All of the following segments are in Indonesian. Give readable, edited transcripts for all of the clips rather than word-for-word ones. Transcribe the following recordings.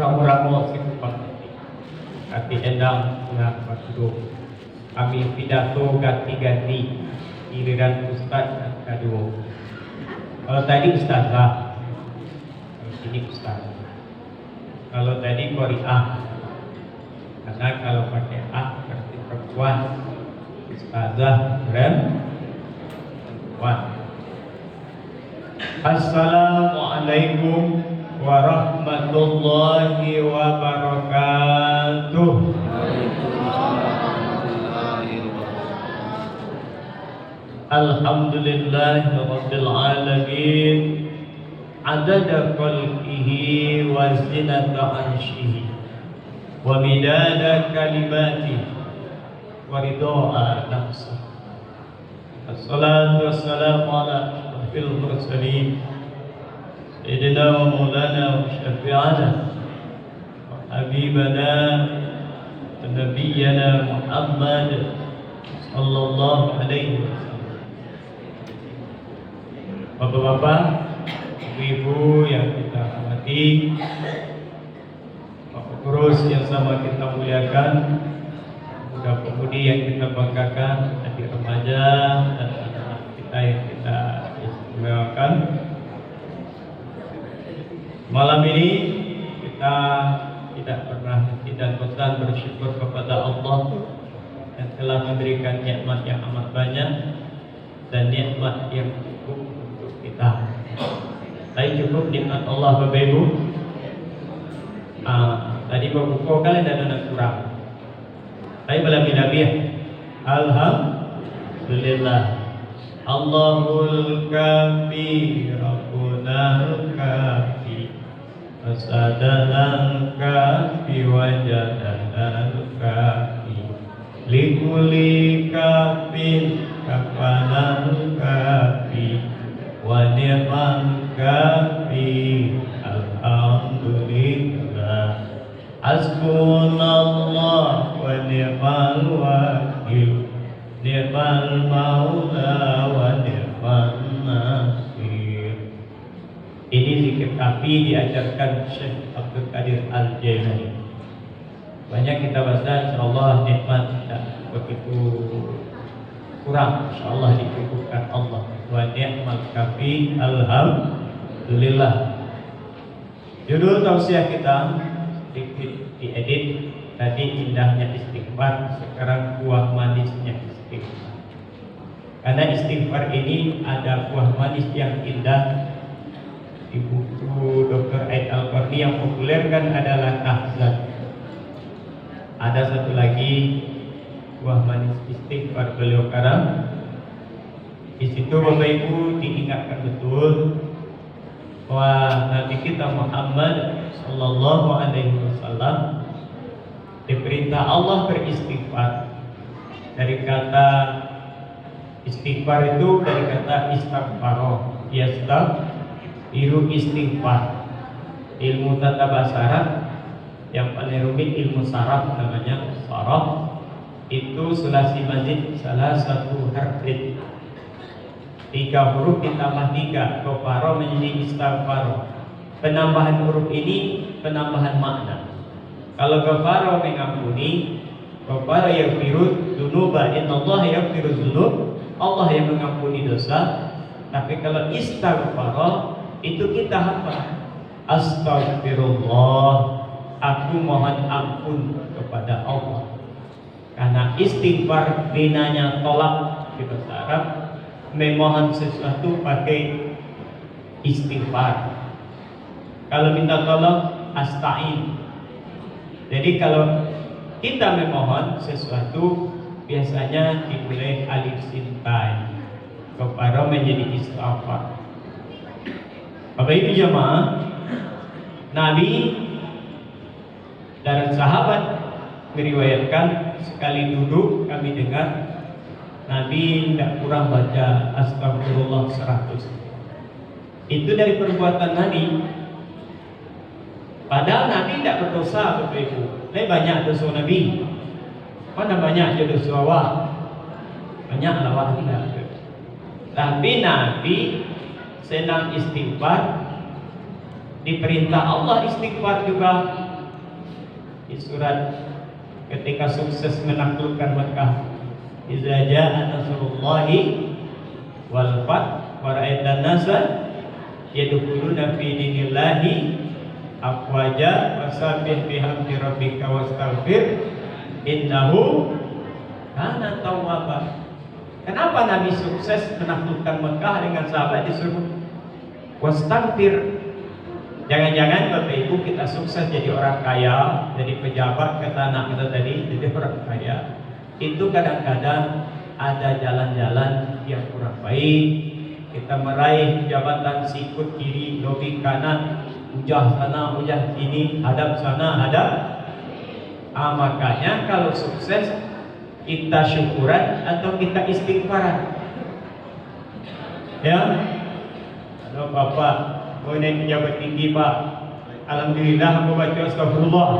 ramu-ramu sifat hati endang nak waktu kami pidato ganti-ganti giliran ustaz dan kedua. Kalau tadi ustazah, kalau sini ustaz. Kalau tadi qari'ah, karena kalau pakai berarti perempuan, ustazah perempuan. Assalamualaikum warahmatullahi wabarakatuh. Alhamdulillahi rabbil alamin, adada khalqihi wa zinata arshihi wa midada kalimatihi wa ridha nafsihi. Assalatu wassalamu ala asyrafil mursalin sayyidina wa maulana wa syafi'ana wa habibana wa nabiyyana Muhammad sallallahu alaihi wasallam. Bapak-bapak, ibu-ibu yang kita hormati, Bapak Gurus yang sama kita muliakan, pemuda-pemudi yang kita banggakan, adik remaja dan anak-anak kita yang kita istimewakan. Malam ini kita tidak pernah henti dan bosan bersyukur kepada Allah yang telah memberikan nikmat yang amat banyak dan nikmat yang cukup untuk kita. Saya cukup nikmat Allah Bapak Ibu. Tadi berbuka kalian dan ada kurang. Saya belum nabi. Alhamdulillah. Allahul kafi, Rabbunal kafi, Asadanal kafi, Wajadanal kafi, Likuli kafin, Kafanal kafi, Wa ni'mal kafi. Alhamdulillah. Hasbunallah wa ni'mal wakil, ni'mal maula wa ni'mal nasir. Ini zikir kafi diajarkan Syekh Abdul Qadir Al-Jailani. Banyak kita baca, insyaallah nikmat tidak begitu kurang, insyaallah dicukupkan Allah. Wa ni'mal kafi, alhamdulillah. Judul tausiah kita diedit tadi, indahnya istighfar, sekarang buah manisnya istighfar. Karena istighfar ini ada buah manis yang indah. Di buku Dr. Aid Al-Qarni yang populer kan adalah tahzan. Ada satu lagi buah manis istighfar beliau karang. Di situ Bapak Ibu diingatkan betul bahwa Nabi kita Muhammad sallallahu alaihi wasallam diperintah Allah beristighfar. Dari kata istighfar itu dari kata istighfaro, yastaghfiru istighfar. Ilmu tata bahasa Arab yang paling rumit ilmu saraf, namanya saraf. Itu sulasi mazid salah satu harfin, 3 huruf ditambah 3, kafaro menjadi istighfar. Penambahan huruf ini penambahan makna. Kalau kafaro mengampuni, kafaro yaghfiru dzunuba, innallaha yaghfiru dzunub, Allah yang mengampuni dosa. Tapi kalau istighfar itu kita hafal, astagfirullah, aku mohon ampun kepada Allah. Karena istighfar binanya tolak di bahasa Arab, memohon sesuatu pakai istighfar. Kalau minta tolong asta'in. Jadi kalau kita memohon sesuatu biasanya dimulai alif sin ta. Kafaro menjadi istighfar. Bapak Ibu jemaah, Nabi dan sahabat meriwayatkan sekali duduk kami dengar Nabi tidak kurang baca astagfirullah 100. Itu dari perbuatan Nabi. Padahal Nabi tidak berdosa, Bapak Ibu. Tapi banyak dosa Nabi. Mana banyak dosa awak? Banyak lawak tidak. Tapi Nabi senang istighfar. Diperintah Allah istighfar juga. di surat ketika sukses menaklukkan Mekah. Idza jaa nasrullahi wal fath wa ra'aitan nasa yadkhuluna fi dinillahi afwaja wasabbih bihamdi rabbika wastaghfir innahu kana tawwaba. Kenapa Nabi sukses menaklukkan Mekah dengan sahabat disuruh wastaghfir? Jangan-jangan Bapak Ibu kita sukses jadi orang kaya, jadi pejabat, kata anak kita tadi, jadi orang kaya. Itu kadang-kadang ada jalan-jalan yang kurang baik. Kita meraih jabatan sikut kiri, lobi kanan, ujah sana, ujah sini, hadap sana, hadap. Makanya kalau sukses kita syukuran atau kita istighfaran. Ya, halo Bapak, mau naik pejabat tinggi Pak. Alhamdulillah aku baca astagfirullah.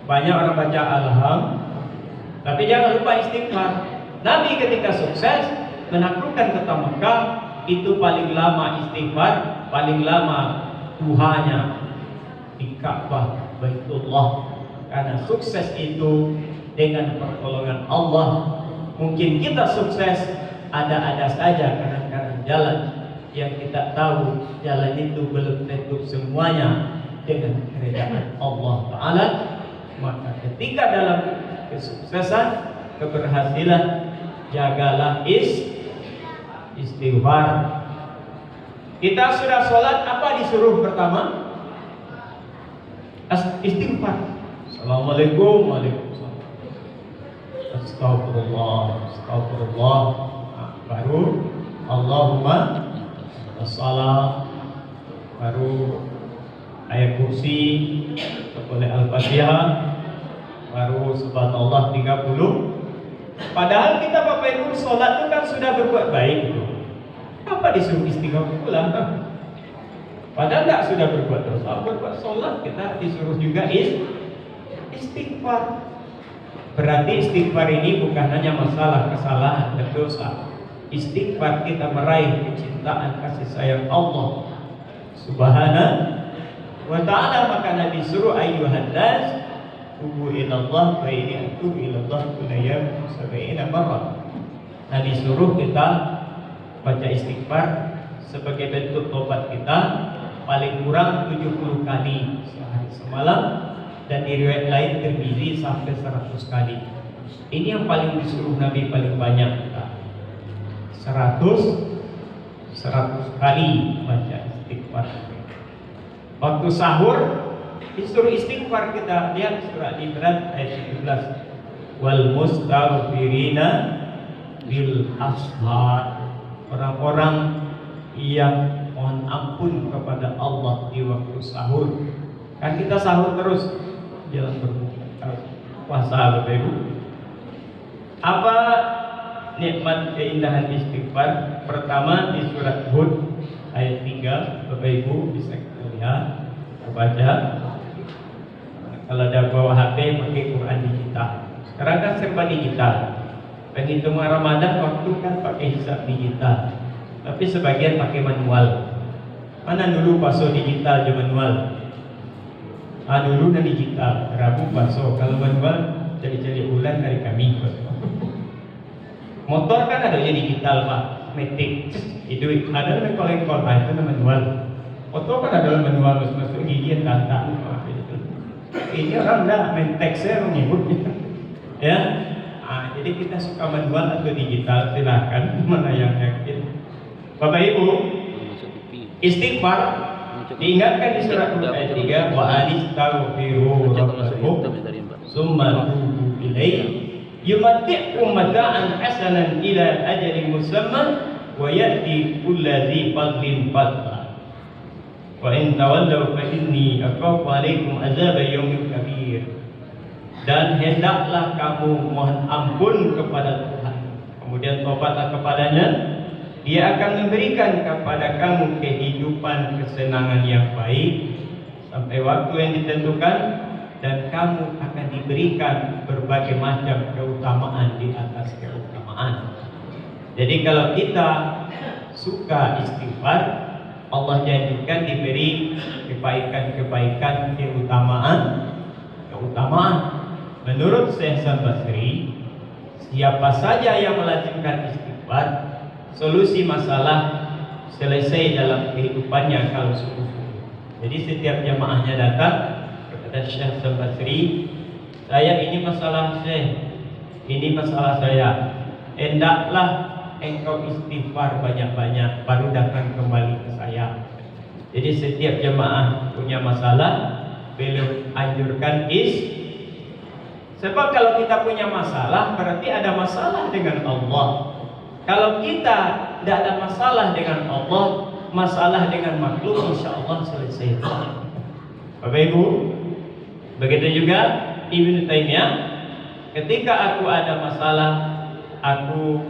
Banyak orang baca alham, tapi jangan lupa istighfar. Nabi ketika sukses menaklukkan kota Mekah itu paling lama istighfar, paling lama duhanya di Ka'bah Baitullah. Karena sukses itu dengan pertolongan Allah. Mungkin kita sukses ada-ada saja kadang-kadang jalan yang kita tahu jalan itu belum tentu semuanya dengan keredaan Allah Ta'ala. Maka ketika dalam kesuksesan, keberhasilan, jagalah istighfar. Kita sudah sholat, apa disuruh pertama? Istighfar. Assalamualaikum, waalaikumsalam. Astagfirullah, astagfirullah. Baru Allahumma wassalam. Baru ayat kursi, boleh Al-Fatihah, baru subhanallah 30. Padahal kita Bapak Ibu sholat itu kan sudah berbuat baik itu. Apa disuruh istighfar pula? Padahal tidak sudah berbuat dosa, berbuat sholat kita disuruh juga istighfar. Berarti istighfar ini bukan hanya masalah kesalahan dan dosa. Istighfar kita meraih kecintaan kasih sayang Allah Subhanahu wa ta'ala. Maka Nabi suruh ayyuhan nas tubu ilallah fa inni atubu ilallah kulla yawm 70 marrah. Nabi suruh kita baca istighfar sebagai bentuk tobat kita paling kurang 70 kali sehari semalam, dan di riwayat lain Tirmizi sampai 100 kali. Ini yang paling disuruh Nabi paling banyak kita. 100 kali baca istighfar. Waktu sahur disuruh istighfar kita. Lihat surah Al-Imran ayat 17. Wal mustaghfirina bil ashar. Orang-orang yang mohon ampun kepada Allah di waktu sahur. Kan kita sahur terus jalan berbuka puasa Bapak Ibu. Apa nikmat keindahan istighfar? Pertama di surat Hud ayat 3, Bapak Ibu bisa kita lihat, baca. Kalau ada bawa HP pakai Quran digital. Sekarang kan serba digital. Penghitungan Ramadan waktu kan pakai hisab digital. Tapi sebagian pakai manual. Mana dulu paso digital je manual? Dulu dan digital, Rabu paso. Kalau manual cari-cari bulan dari kami. Motor kan ada digital Pak, matic. Itu ada yang koleng-koleng, itu manual. Foto kan ada manual, masuk gigi tantang. Ini orang dah main teksnya menyebutnya. Ya, jadi kita suka manual atau digital, silakan mana yang yakin. Bapak Ibu, istighfar diingatkan di surat ayat 3, wa anistaghfiru rabbakum summa tubu ilaihi yumatti'kum mata'an hasanan ila ajalin musamman wa ya'ti kullu dhi fadlin fadla wa in tawallaw fa inni akhafu 'alaikum azab yaumin kabir. Dan hendaklah kamu mohon ampun kepada Tuhan, kemudian tobatlah kepadanya, Dia akan memberikan kepada kamu kehidupan kesenangan yang baik sampai waktu yang ditentukan, dan kamu akan diberikan berbagai macam keutamaan di atas keutamaan. Jadi kalau kita suka istighfar, Allah janjikan diberi kebaikan-kebaikan, keutamaan. Menurut Syekh Hasan Basri, siapa saja yang melazimkan istighfar, solusi masalah selesai dalam kehidupannya kalau sungguh-sungguh. Jadi setiap jamaahnya datang, kata Syekh Hasan Basri, saya ini masalah Syekh, ini masalah saya. Hendaklah engkau istighfar banyak-banyak, baru datang kembali ke saya. Jadi setiap jemaah punya masalah, beliau anjurkan sebab kalau kita punya masalah, berarti ada masalah dengan Allah. Kalau kita tidak ada masalah dengan Allah, masalah dengan makhluk, insya Allah selesai. Bapak Ibu, begitu juga Ibnu Taimiyah, ketika aku ada masalah, aku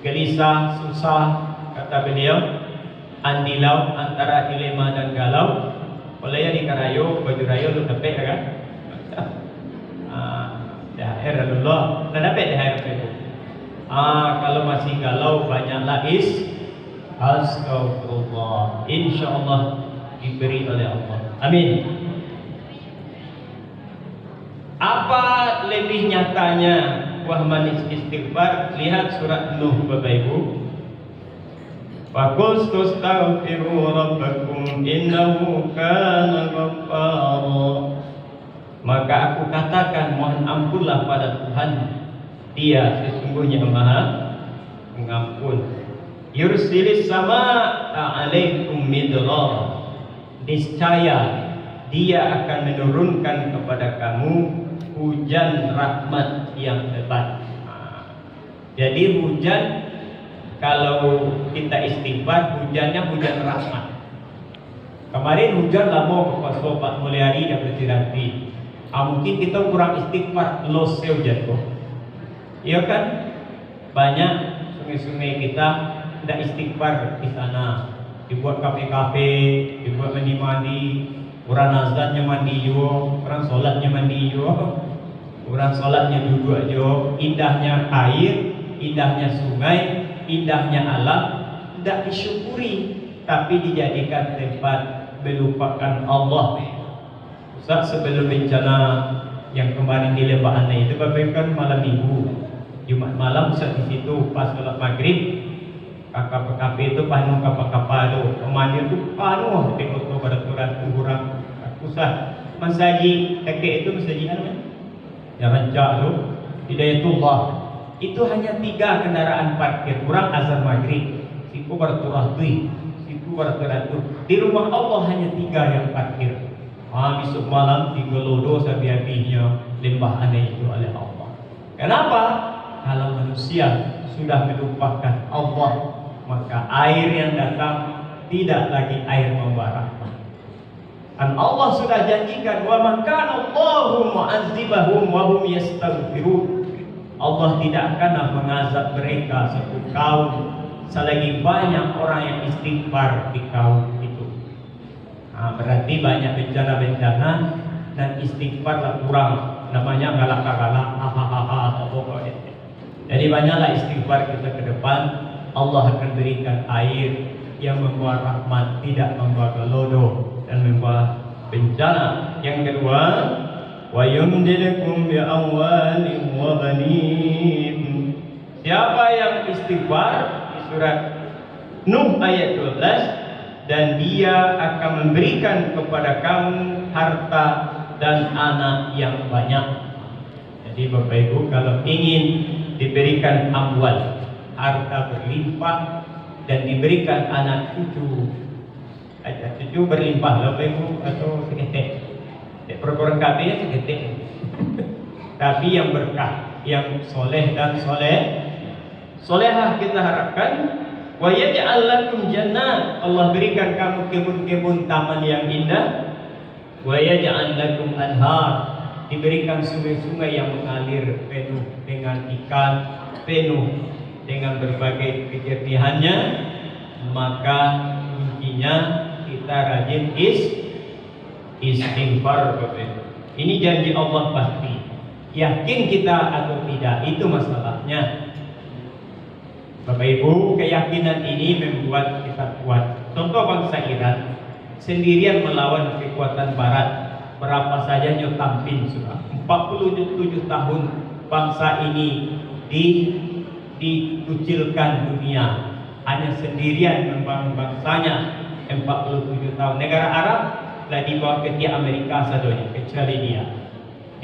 gelisah, susah, kata beliau, andilau antara dilema dan galau, oleh di karayo, baju rayo lu tepek kan? THR Allah, nah dapat THR itu. Kalau masih galau banyaklah astagfirullah, insya Allah diberi oleh Allah. Amin. Apa lebih nyatanya wahman istighfar? Lihat surat Nuh Bapak Ibu. Faqul tastaghfiru rabbakum innahu kana ghaffara. Maka aku katakan mohon ampunlah pada Tuhan, Dia sesungguhnya Maha Pengampun. Yursilis sama alaikum midrar. Niscaya Dia akan menurunkan kepada kamu hujan rahmat yang hebat. Jadi hujan, kalau kita istighfar, hujannya hujan rahmat. Kemarin hujan lama pas Pak Mulyadi dan berhenti. Mungkin kita kurang istighfar, los hujan kok. Iya kan? Banyak sungai-sungai kita tidak istighfar di sana. Dibuat kafe-kafe, dibuat mandi-mandi. Orang azannya mandi jo, orang sholatnya mandi jo, orang sholatnya duduk jo. Indahnya air, indahnya sungai, indahnya alam tidak disyukuri, tapi dijadikan tempat melupakan Allah. Saat sebelum bencana yang kemarin di Lembah Anai itu, Bapak kan malam minggu, Jumat malam saat di situ pas sholat maghrib, kakak itu penuh kapal itu, pemandir itu penuh tengok tu pada kurang pusat masaji kakek itu masaji apa? Yang rancak tu Hidayatullah. Itu hanya 3 kendaraan parkir, kurang azan maghrib, siku beratur-atur, siku beratur-atur. Di rumah Allah hanya 3 yang parkir. Besok malam 3 lodo sabi-habisnya Lembah Anai itu oleh Allah. Kenapa? Kalau manusia sudah melupakan Allah, maka air yang datang tidak lagi air membawa rahmat. Dan Allah sudah janjikan, wa makana Allahu mu'adzibahum wa hum yastaghfirun. Allah tidak akan mengazab mereka satu kaum selagi banyak orang yang istighfar di kaum itu. Berarti banyak bencana-bencana dan istighfarlah kurang, namanya galak-galak, hahaha. Jadi banyaklah istighfar kita ke depan. Allah akan berikan air yang membawa rahmat, tidak membawa gelodo dan membawa bencana. Yang kedua, wa yumdidukum bi amwalin wa banin. Siapa yang istighfar di surat Nuh ayat 12, dan Dia akan memberikan kepada kamu harta dan anak yang banyak. Jadi Bapak Ibu, kalau ingin diberikan amwal, harta berlimpah, dan diberikan anak cucu berlimpah, Bapak Ibu, atau seketek. Perkorang kabeh seketek. Tapi yang berkah, yang soleh dan solehah kita harapkan. Wa yaj'al lakum jannat, Allah berikan kamu kebun-kebun taman yang indah. Wa yaj'al lakum anhar, diberikan sungai-sungai yang mengalir penuh dengan ikan, penuh dengan berbagai kejernihannya. Maka kuncinya kita rajin istighfar. Ini janji Allah pasti. Yakin kita atau tidak, itu masalahnya. Bapak Ibu, keyakinan ini membuat kita kuat. Contoh bangsa Iran, sendirian melawan kekuatan barat. Berapa saja tampil sudah 47 tahun bangsa ini dikucilkan dunia, hanya sendirian membangun bangsanya 47 tahun. Negara Arab telah dibawa ke Amerika sadonya, kecuali dia.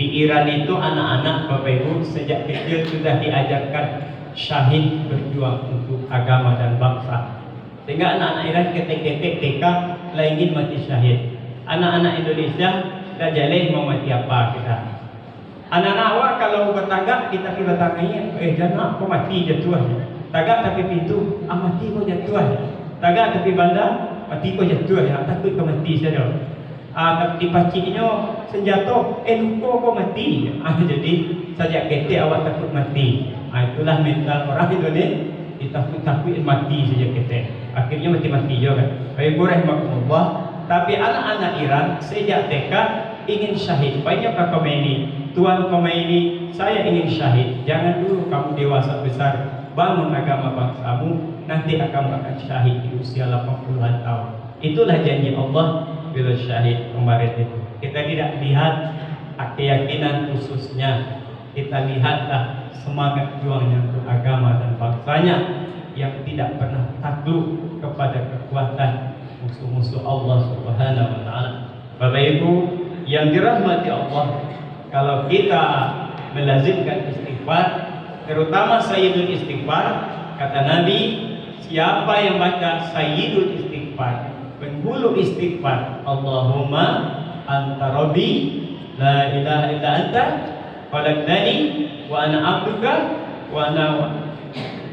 Di Iran itu anak-anak Bapak Ibu sejak kecil sudah diajarkan syahid berjuang untuk agama dan bangsa. Sehingga anak-anak Iran ketik-ketik TK lah ingin mati syahid. Anak-anak Indonesia dah jaleh mau mati apa kita. Anak-anak awak kalau bertagak kita kira tangannya, jangan kau mati jatuh. Tagak tapi pintu, mati kau jatuh. Tagak tapi banda, mati kau jatuh ya. Takut kau mati saja. Dipaciknya senjata, lupa kau mati. Jadi sejak kecil awak takut mati. Itulah mental orang Indonesia. Ditakut-takut mati sejak kecil. Akhirnya mati-mati juga kan. Baik rahimahullah. Tapi anak-anak Iran sejak TK ingin syahid. Banyak Pak Khomeini, Tuan Khomeini, saya ingin syahid. Jangan dulu kamu dewasa besar, bangun agama bangsamu, nanti kamu akan syahid di usia 80-an tahun. Itulah janji Allah bila syahid kemarin itu. Kita tidak lihat keyakinan khususnya, kita lihatlah semangat juangnya untuk agama dan bangsanya yang tidak pernah takluk kepada kekuatan musuh-musuh Allah Subhanahu wa taala. Bapak Ibu yang dirahmati Allah, kalau kita melazimkan istighfar, terutama sayyidul istighfar, kata Nabi, siapa yang baca sayyidul istighfar, penghulu istighfar, Allahumma anta rabbi la ilaha illa anta khalaqtani wa ana abduka wa ana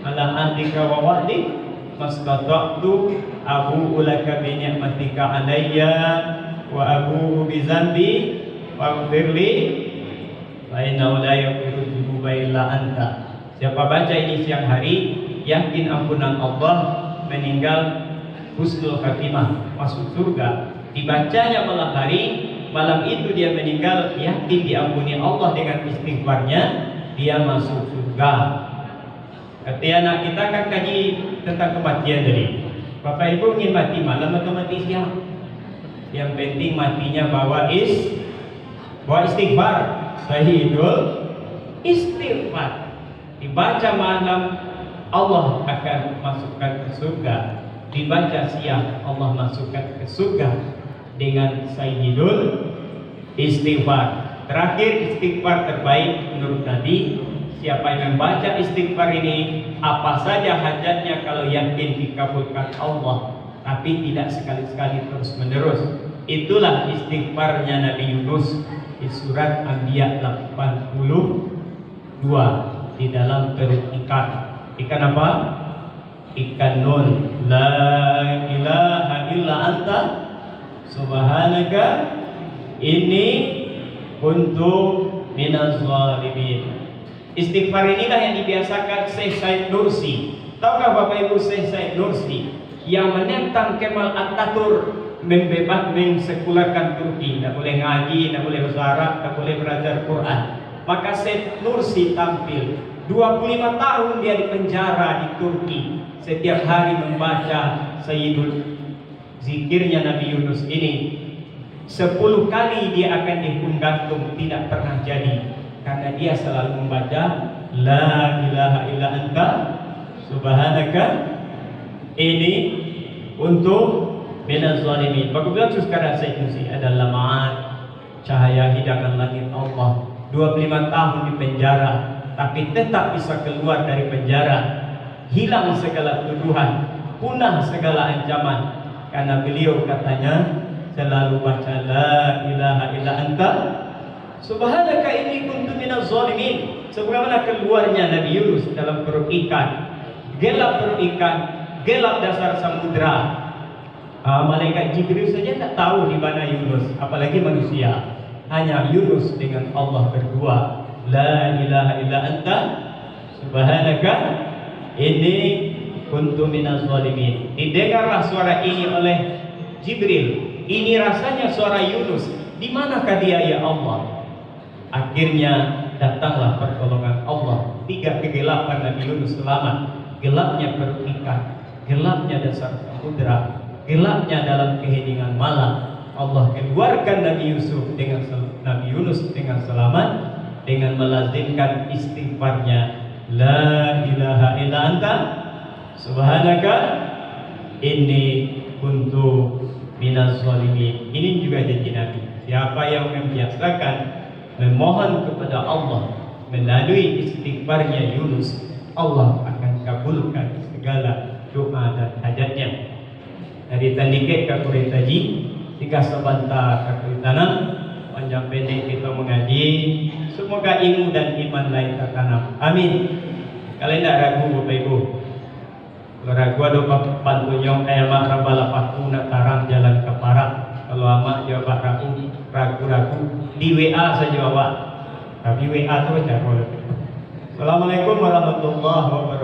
ala ahdika wa wa'dik mastata'tu abu'u laka bi ni'matika alayya wa abu'u bi dzambi waghfirli fa innahu la yaghfiru dzunuba illa anta. Siapa baca ini siang hari, yakin ampunan Allah, meninggal husnul khatimah, masuk surga. Dibacanya malam hari, malam itu dia meninggal, yakin diampuni Allah dengan istighfarnya, dia masuk surga. Ketika anak kita kan kaji tentang kematian tadi. Bapak Ibu ingin mati malam atau mati siang? Yang penting matinya bawa istighfar. Sahidul istighfar. Dibaca malam, Allah akan masukkan ke surga. Dibaca siang, Allah masukkan ke surga dengan sayyidul istighfar. Terakhir, istighfar terbaik menurut Nabi, siapa yang membaca istighfar ini, apa saja hajatnya kalau yakin dikabulkan Allah, tapi tidak sekali-sekali terus menerus. Itulah istighfarnya Nabi Yunus di surat Anbiya 82 di dalam perut ikan. Ikan apa? Ikan nun. La ilaha illa anta subhanaka inni kuntu minaz zalimin. Istighfar inilah yang dibiasakan Syekh Said Nursi. Tahukah Bapak Ibu Syekh Said Nursi yang menentang Kemal Atatürk, mensekularkan Turki, tidak boleh ngaji, tidak boleh bahasa Arab, tidak boleh belajar Quran. Maka Syekh Nursi tampil 25 tahun dia di penjara di Turki, setiap hari membaca Sayyidul zikirnya Nabi Yunus ini. 10 kali dia akan dihukum gantung, tidak pernah jadi, karena dia selalu membaca La ilaha illa anta subhanaka ini untuk minaz zalimin. Apabila sekadar Sayyid Nursi adalah lama'at, cahaya hidangan langit Allah. 25 tahun di penjara, tapi tetap bisa keluar dari penjara. Hilang segala tuduhan, punah segala ancaman, karena beliau katanya selalu baca La ilaha illa anta subhanaka inni kuntu minaz zalimin. Sebagaimana keluarnya Nabi Yunus dalam perut ikan, gelap perut ikan, gelap dasar samudra. Malaikat Jibril saja tak tahu di mana Yunus, apalagi manusia. Hanya Yunus dengan Allah berdua. La ilaha illa anta subhanaka inni kuntu minaz zalimin. Didengarlah suara ini oleh Jibril. Ini rasanya suara Yunus. Di manakah dia ya Allah? Akhirnya datanglah pertolongan Allah. 3 kegelapan Nabi Yunus selamat. Gelapnya perut ikan, gelapnya dasar samudra, gelapnya dalam keheningan malam, Allah keluarkan Nabi Yunus dengan selamat dengan melazimkan istighfarnya, la ilaha illa anta subhanaka inni kuntu minaz zalimin. Ini juga janji Nabi. Siapa yang membiasakan memohon kepada Allah melalui istighfarnya Yunus, Allah akan kabulkan segala doa dan hajatnya. Dari tandike ka kuring taji, jika sebentar ka tanam, panjang pendek kita mengaji, semoga ilmu dan iman lain tertanam. Amin. Kalian tidak ragu Bapak Ibu. Kalau ragu ada pantunyong kayak mak rabala pakuna tarang jalan ke parak. Kalau amak jawab ragu-ragu di WA saja awak. Tapi WA tu cara. Assalamualaikum warahmatullahi wabarakatuh.